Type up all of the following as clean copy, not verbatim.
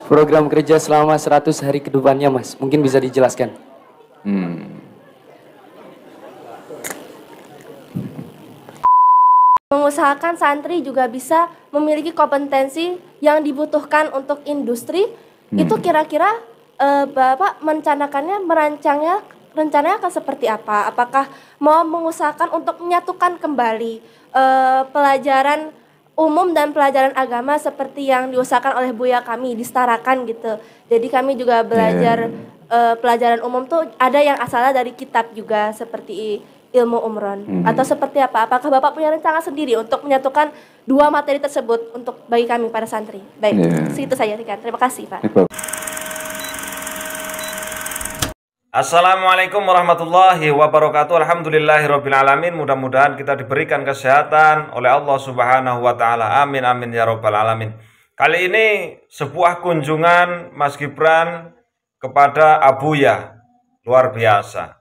program kerja selama 100 hari ke depannya, Mas. Mungkin bisa dijelaskan. Mengusahakan santri juga bisa memiliki kompetensi yang dibutuhkan untuk industri. Itu kira-kira Bapak merancangnya rencananya akan seperti apa? Apakah mau mengusahakan untuk menyatukan kembali pelajaran umum dan pelajaran agama seperti yang diusahakan oleh Buya kami, disetarakan gitu. Jadi kami juga belajar pelajaran umum tuh ada yang asalnya dari kitab juga seperti ilmu umron atau seperti apa? Apakah Bapak punya rencana sendiri untuk menyatukan dua materi tersebut untuk bagi kami para santri? Baik, segitu saja. Terima kasih, Pak. Assalamualaikum warahmatullahi wabarakatuh. Alhamdulillahirabbil alamin. Mudah-mudahan kita diberikan kesehatan oleh Allah Subhanahu wa taala. Amin amin ya rabbal alamin. Kali ini sebuah kunjungan Mas Gibran kepada Abuya luar biasa.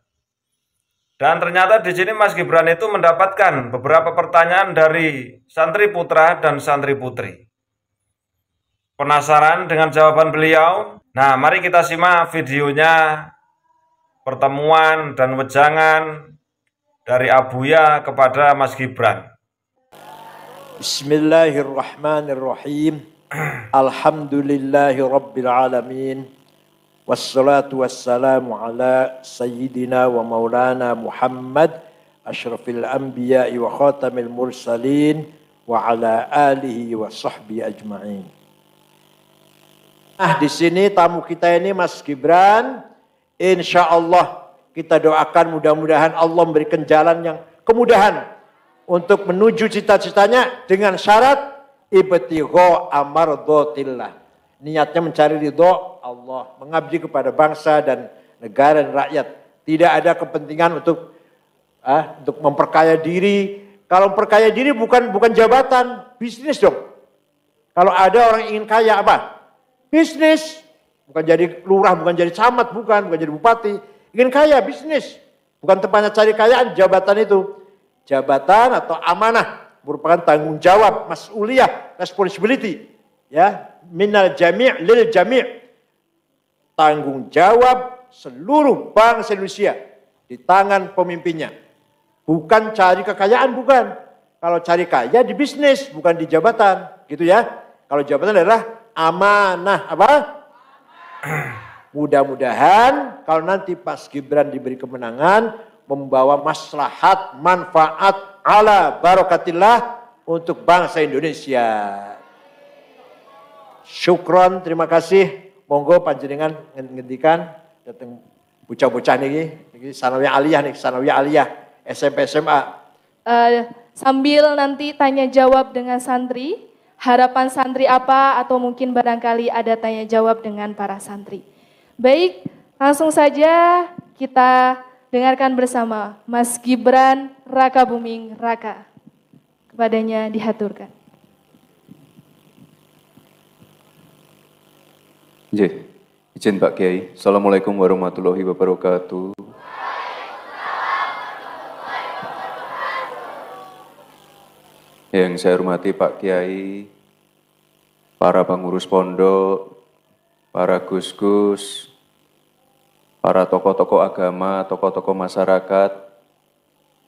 Dan ternyata di sini Mas Gibran itu mendapatkan beberapa pertanyaan dari santri putra dan santri putri. Penasaran dengan jawaban beliau? Nah, mari kita simak videonya. Pertemuan dan wejangan dari Abuya kepada Mas Gibran. Bismillahirrahmanirrahim. Alhamdulillahi rabbil alamin. Wassalatu wassalamu ala sayyidina wa maulana Muhammad asyrafil anbiya'i wa khatamil mursalin wa ala alihi wa sahbihi ajma'in. Nah, di sini tamu kita ini Mas Gibran. Insya Allah kita doakan mudah-mudahan Allah memberikan jalan yang kemudahan untuk menuju cita-citanya dengan syarat ibtigha amardhatillah. Niatnya mencari ridho Allah, mengabdi kepada bangsa dan negara dan rakyat. Tidak ada kepentingan untuk memperkaya diri. Kalau memperkaya diri bukan jabatan, bisnis dong. Kalau ada orang ingin kaya apa? Bisnis. Bukan jadi lurah, bukan jadi camat, bukan jadi bupati. Ingin kaya, bisnis. Bukan tempatnya cari kayaan, jabatan itu. Jabatan atau amanah merupakan tanggung jawab, mas'uliyah, responsibility. Ya, minal jami' lil jami'. Tanggung jawab seluruh bangsa Indonesia di tangan pemimpinnya. Bukan cari kekayaan, bukan. Kalau cari kaya di bisnis, bukan di jabatan. Gitu ya. Kalau jabatan adalah amanah, apa? Mudah-mudahan kalau nanti Mas Gibran diberi kemenangan membawa maslahat, manfaat ala barakatillah untuk bangsa Indonesia. Syukron, terima kasih. Monggo panjenengan ngendikan datang bocah-bocah niki sanawiyah aliyah nih, sanawiyah aliyah SMP SMA. Sambil nanti tanya jawab dengan santri. Harapan santri apa atau mungkin barangkali ada tanya jawab dengan para santri. Baik, langsung saja kita dengarkan bersama Mas Gibran Raka Buming Raka. Kepadanya dihaturkan. Izin Pak Kiai. Assalamualaikum warahmatullahi wabarakatuh. Yang saya hormati Pak Kiai, para pengurus pondok, para gus-gus, para tokoh-tokoh agama, tokoh-tokoh masyarakat,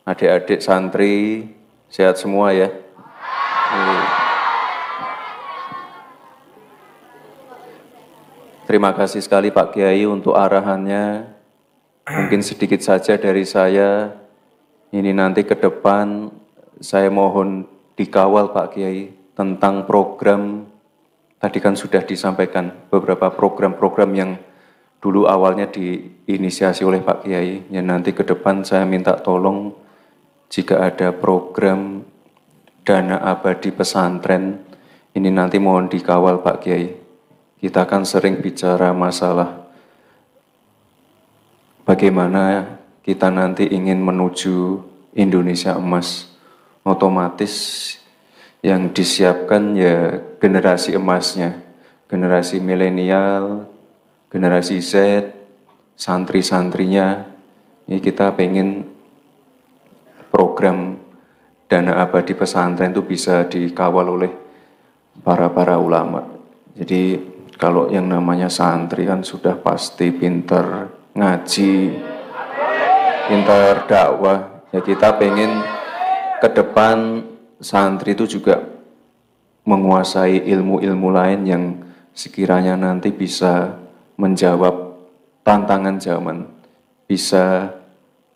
adik-adik santri, sehat semua ya. Terima kasih sekali Pak Kiai untuk arahannya. Mungkin sedikit saja dari saya, ini nanti ke depan saya mohon dikawal Pak Kiai tentang program, tadi kan sudah disampaikan beberapa program-program yang dulu awalnya diinisiasi oleh Pak Kiai, yang nanti ke depan saya minta tolong jika ada program dana abadi pesantren, ini nanti mohon dikawal Pak Kiai. Kita kan sering bicara masalah bagaimana kita nanti ingin menuju Indonesia emas. Otomatis yang disiapkan ya generasi emasnya, generasi milenial, generasi Z, santri-santrinya. Ini kita pengen program dana abadi pesantren itu bisa dikawal oleh para ulama. Jadi kalau yang namanya santri kan sudah pasti pinter ngaji, pinter dakwah. Ya kita pengen ke depan santri itu juga menguasai ilmu-ilmu lain yang sekiranya nanti bisa menjawab tantangan zaman, bisa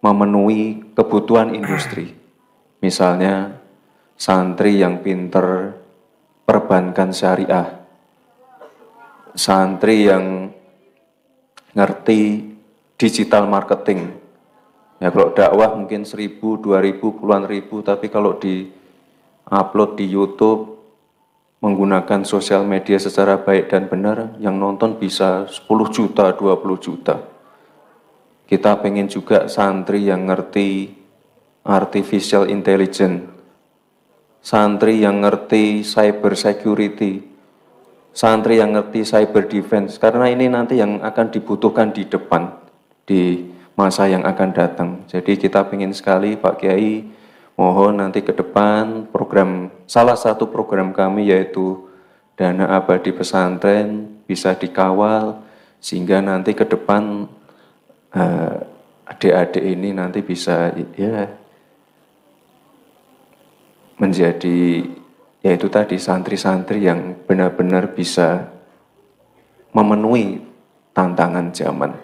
memenuhi kebutuhan industri. Misalnya santri yang pinter perbankan syariah, santri yang ngerti digital marketing. Ya kalau dakwah mungkin 1.000, 2.000, puluhan ribu, tapi kalau di upload di YouTube menggunakan sosial media secara baik dan benar, yang nonton bisa 10 juta, 20 juta. Kita pengen juga santri yang ngerti artificial intelligence, santri yang ngerti cyber security, santri yang ngerti cyber defense, karena ini nanti yang akan dibutuhkan di depan, di masa yang akan datang. Jadi kita ingin sekali Pak Kiai, mohon nanti ke depan program, salah satu program kami yaitu Dana Abadi Pesantren bisa dikawal, sehingga nanti ke depan adik-adik ini nanti bisa ya menjadi, yaitu tadi santri-santri yang benar-benar bisa memenuhi tantangan zaman.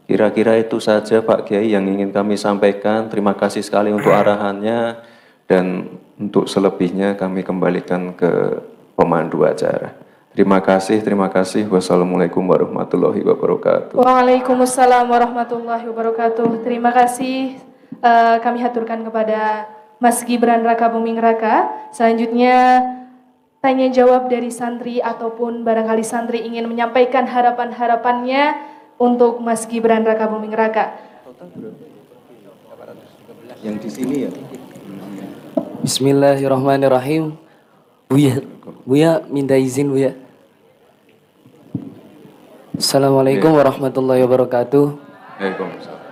Kira-kira itu saja Pak Kiai yang ingin kami sampaikan. Terima kasih sekali untuk arahannya, dan untuk selebihnya kami kembalikan ke pemandu acara. Terima kasih, terima kasih. Wassalamualaikum warahmatullahi wabarakatuh. Waalaikumsalam warahmatullahi wabarakatuh. Terima kasih kami haturkan kepada Mas Gibran Raka Buming Raka. Selanjutnya tanya jawab dari santri ataupun barangkali santri ingin menyampaikan harapan-harapannya untuk Mas Gibran Raka Buming Raka. Yang di sini ya. Bismillahirrahmanirrahim. Buya minta izin Buya. Assalamualaikum warahmatullahi wabarakatuh. Waalaikumsalam.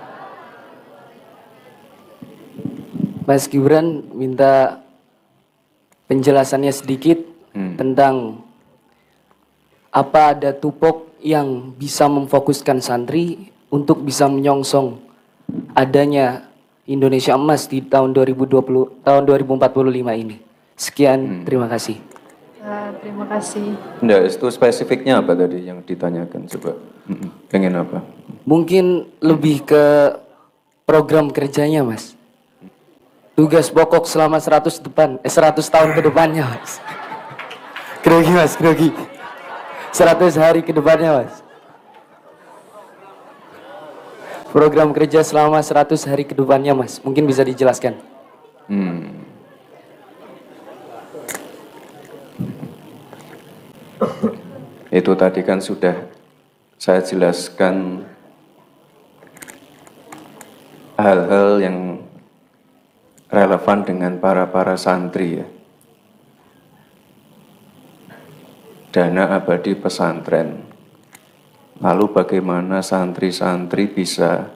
Mas Gibran minta penjelasannya sedikit tentang apa ada tupok yang bisa memfokuskan santri untuk bisa menyongsong adanya Indonesia Emas di tahun 2045 ini. Sekian, terima kasih. Terima kasih. Enggak, itu spesifiknya apa tadi yang ditanyakan, coba? Pengen apa? Mungkin lebih ke program kerjanya, Mas. Tugas pokok selama 100 tahun ke depannya, Mas. Grogi, Mas, grogi. 100 hari ke depannya, Mas. Program kerja selama 100 hari ke depannya, Mas. Mungkin bisa dijelaskan. Itu tadi kan sudah saya jelaskan hal-hal yang relevan dengan para santri ya. Dana abadi pesantren. Lalu bagaimana santri-santri bisa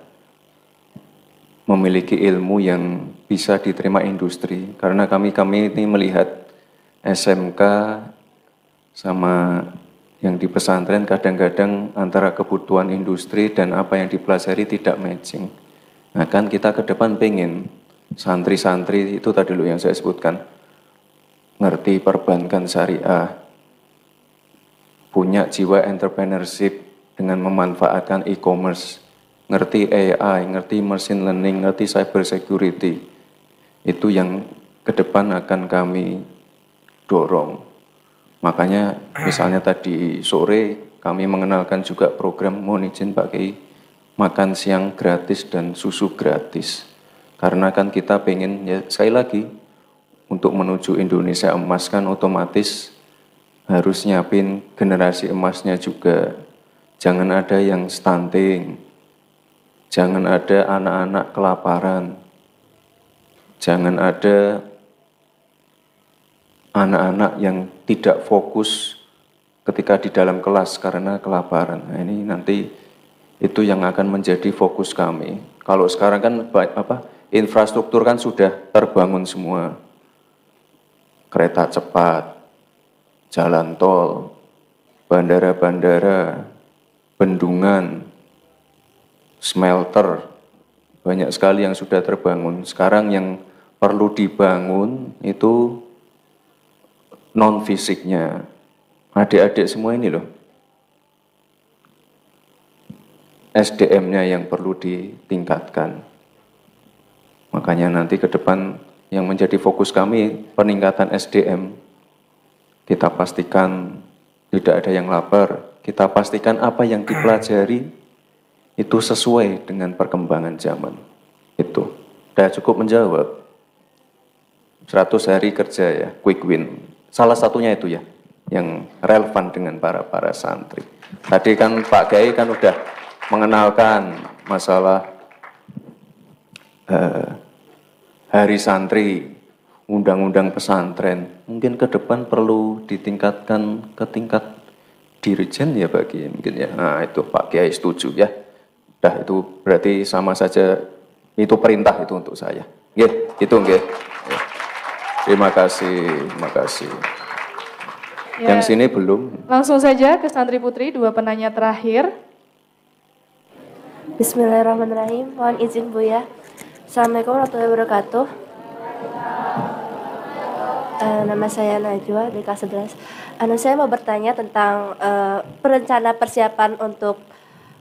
memiliki ilmu yang bisa diterima industri. Karena kami ini melihat SMK sama yang di pesantren kadang-kadang antara kebutuhan industri dan apa yang dipelajari tidak matching. Nah kan kita ke depan pengen santri-santri itu tadi yang saya sebutkan, ngerti perbankan syariah, punya jiwa entrepreneurship dengan memanfaatkan e-commerce, ngerti AI, ngerti machine learning, ngerti cyber security. Itu yang ke depan akan kami dorong. Makanya misalnya tadi sore kami mengenalkan juga program, mohon izin Pak Kiai, makan siang gratis dan susu gratis. Karena kan kita pengen, ya sekali lagi, untuk menuju Indonesia emas kan otomatis harus nyiapin generasi emasnya juga. Jangan ada yang stunting, jangan ada anak-anak kelaparan, jangan ada anak-anak yang tidak fokus ketika di dalam kelas karena kelaparan. Nah, ini nanti itu yang akan menjadi fokus kami. Kalau sekarang kan infrastruktur kan sudah terbangun semua, kereta cepat, jalan tol, bandara-bandara, bendungan, smelter, banyak sekali yang sudah terbangun. Sekarang yang perlu dibangun itu non-fisiknya. Adik-adik semua ini loh, SDM-nya yang perlu ditingkatkan. Makanya nanti ke depan yang menjadi fokus kami peningkatan SDM. Kita pastikan tidak ada yang lapar, kita pastikan apa yang dipelajari itu sesuai dengan perkembangan zaman. Itu sudah cukup menjawab. 100 hari kerja ya, quick win. Salah satunya itu ya, yang relevan dengan para santri. Tadi kan Pak Kiai kan udah mengenalkan masalah hari santri, undang-undang pesantren. Mungkin ke depan perlu ditingkatkan ke tingkat dirjen ya Pak Kiai mungkin ya. Nah itu Pak Kiai setuju ya. Dah itu berarti sama saja, itu perintah itu untuk saya. Nggih, itu nggih. Terima kasih, terima kasih. Ya, Yang sini belum. langsung saja ke santri putri, 2 penanya terakhir. Bismillahirrahmanirrahim. Mohon izin Bu ya. Assalamualaikum warahmatullahi wabarakatuh. Nama saya Najwa dari kelas 11. Saya mau bertanya tentang perencana persiapan untuk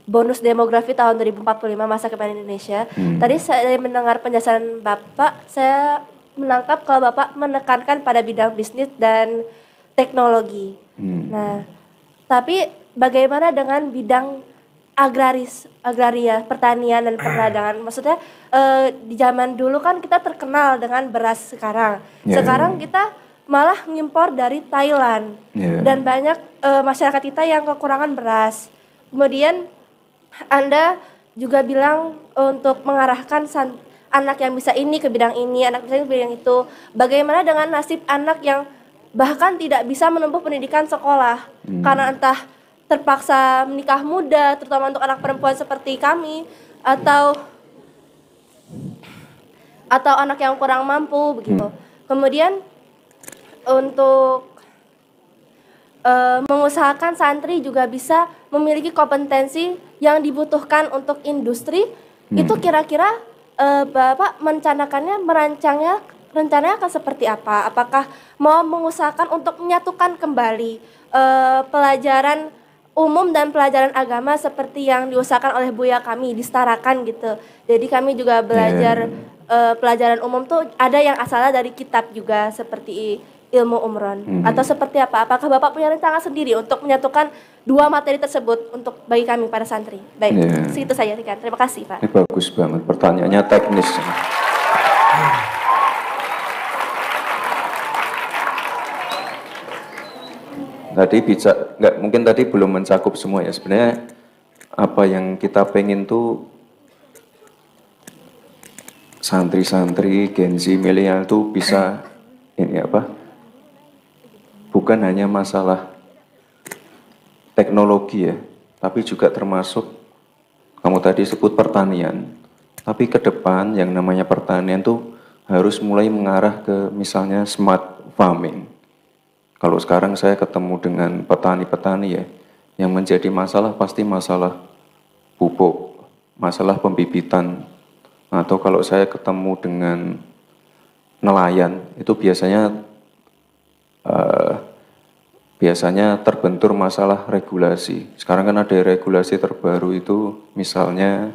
bonus demografi tahun 2045 masa kepemimpinan Indonesia. Tadi saya mendengar penjelasan Bapak, saya menangkap kalau Bapak menekankan pada bidang bisnis dan teknologi. Nah, tapi bagaimana dengan bidang agraria, pertanian dan perdagangan? Maksudnya di zaman dulu kan kita terkenal dengan beras sekarang. Sekarang kita malah ngimpor dari Thailand. Dan banyak masyarakat kita yang kekurangan beras. Kemudian Anda juga bilang untuk mengarahkan anak yang bisa ini ke bidang ini, anak bisa ke bidang itu. Bagaimana dengan nasib anak yang bahkan tidak bisa menempuh pendidikan sekolah karena entah terpaksa menikah muda, terutama untuk anak perempuan seperti kami, atau anak yang kurang mampu begitu. Kemudian untuk mengusahakan santri juga bisa memiliki kompetensi yang dibutuhkan untuk industri. Itu kira-kira Bapak merancangnya rencananya akan seperti apa? Apakah mau mengusahakan untuk menyatukan kembali pelajaran umum dan pelajaran agama seperti yang diusahakan oleh Buya kami, disetarakan gitu. Jadi kami juga belajar pelajaran umum tuh ada yang asalnya dari kitab juga seperti ilmu umron atau seperti apa? Apakah Bapak punya rencana sendiri untuk menyatukan 2 materi tersebut untuk bagi kami para santri? Baik, segitu saja Rikan. Terima kasih Pak. Ini bagus banget, pertanyaannya teknis. Tadi mungkin tadi belum mencakup semua ya. Sebenarnya apa yang kita pengen tuh santri-santri Gen Z milenial tuh bisa ini apa? Bukan hanya masalah teknologi ya, tapi juga termasuk kamu tadi sebut pertanian. Tapi ke depan yang namanya pertanian tuh harus mulai mengarah ke misalnya smart farming. Kalau sekarang saya ketemu dengan petani-petani ya, yang menjadi masalah pasti masalah pupuk, masalah pembibitan. Atau kalau saya ketemu dengan nelayan, itu biasanya terbentur masalah regulasi. Sekarang kan ada regulasi terbaru itu misalnya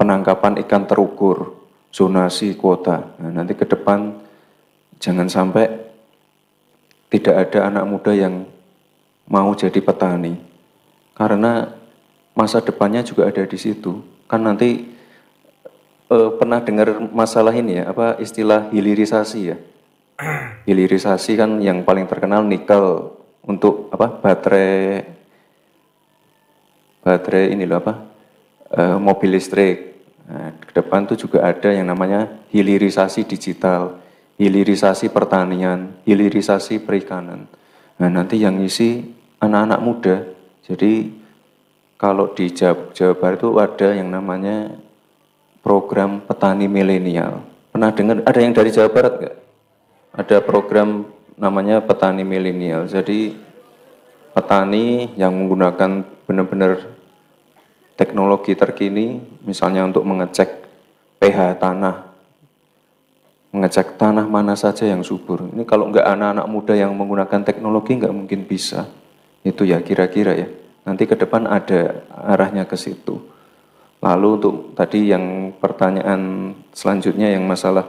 penangkapan ikan terukur, zonasi kuota. Nah, nanti ke depan jangan sampai tidak ada anak muda yang mau jadi petani, karena masa depannya juga ada di situ. Kan nanti pernah dengar masalah ini ya, apa istilah hilirisasi ya? Hilirisasi kan yang paling terkenal nikel untuk apa? Baterai ini loh apa? Mobil listrik. Nah, ke depan tuh juga ada yang namanya hilirisasi digital, hilirisasi pertanian, hilirisasi perikanan. Nah, nanti yang ngisi anak-anak muda. Jadi kalau di Jawa Barat itu ada yang namanya program petani milenial. Pernah dengar? Ada yang dari Jawa Barat nggak? Ada program namanya petani milenial. Jadi petani yang menggunakan benar-benar teknologi terkini, misalnya untuk mengecek pH tanah, mengecek tanah mana saja yang subur. Ini kalau nggak anak-anak muda yang menggunakan teknologi nggak mungkin bisa. Itu ya kira-kira ya. Nanti ke depan ada arahnya ke situ. Lalu untuk tadi yang pertanyaan selanjutnya yang masalah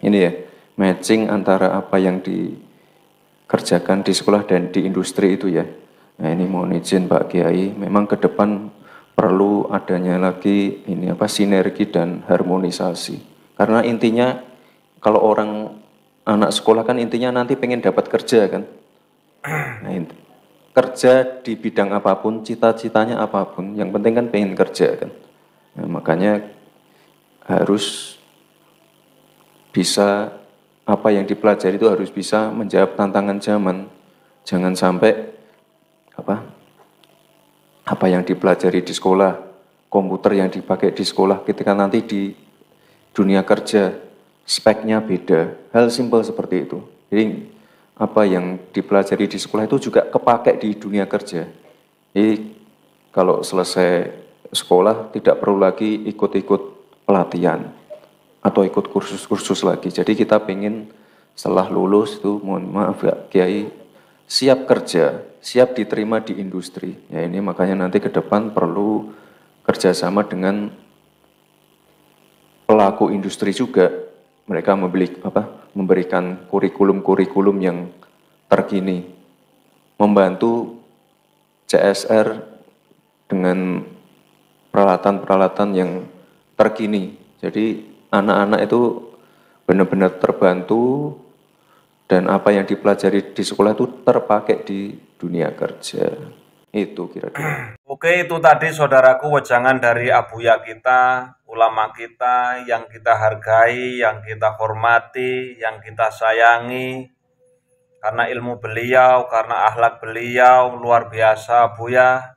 ini ya, matching antara apa yang dikerjakan di sekolah dan di industri itu ya. Nah ini mohon izin Pak Kiai, memang ke depan perlu adanya lagi ini apa sinergi dan harmonisasi. Karena intinya kalau orang anak sekolah kan intinya nanti pengen dapat kerja kan. Nah, kerja di bidang apapun, cita-citanya apapun, yang penting kan pengen kerja kan. Nah, makanya harus bisa apa yang dipelajari itu harus bisa menjawab tantangan zaman. Jangan sampai apa yang dipelajari di sekolah, komputer yang dipakai di sekolah ketika nanti di dunia kerja speknya beda. Hal simpel seperti itu. Jadi apa yang dipelajari di sekolah itu juga kepake di dunia kerja. Jadi kalau selesai sekolah tidak perlu lagi ikut-ikut pelatihan atau ikut kursus-kursus lagi. Jadi kita pengen setelah lulus itu mohon maaf ya Kiai siap kerja, siap diterima di industri. Ya ini makanya nanti ke depan perlu kerjasama dengan pelaku industri juga. Mereka memberikan kurikulum-kurikulum yang terkini, membantu CSR dengan peralatan-peralatan yang terkini. Jadi anak-anak itu benar-benar terbantu dan apa yang dipelajari di sekolah itu terpakai di dunia kerja. Itu kira-kira. Oke, itu tadi saudaraku wejangan dari abuya kita, ulama kita yang kita hargai, yang kita hormati, yang kita sayangi. Karena ilmu beliau, karena akhlak beliau luar biasa abuya.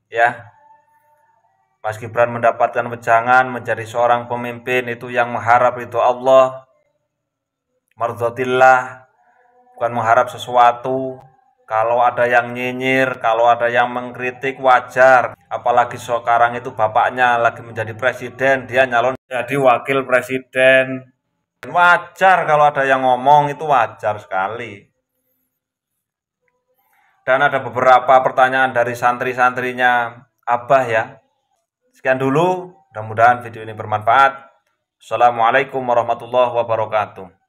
Ya. Mas Gibran mendapatkan wejangan menjadi seorang pemimpin itu yang mengharap itu Allah. Mardhatillah, bukan mengharap sesuatu. Kalau ada yang nyinyir, kalau ada yang mengkritik wajar. Apalagi sekarang itu bapaknya lagi menjadi presiden, dia nyalon jadi wakil presiden. Wajar kalau ada yang ngomong, itu wajar sekali. Dan ada beberapa pertanyaan dari santri-santrinya Abah ya. Sekian dulu, mudah-mudahan video ini bermanfaat. Assalamualaikum warahmatullahi wabarakatuh.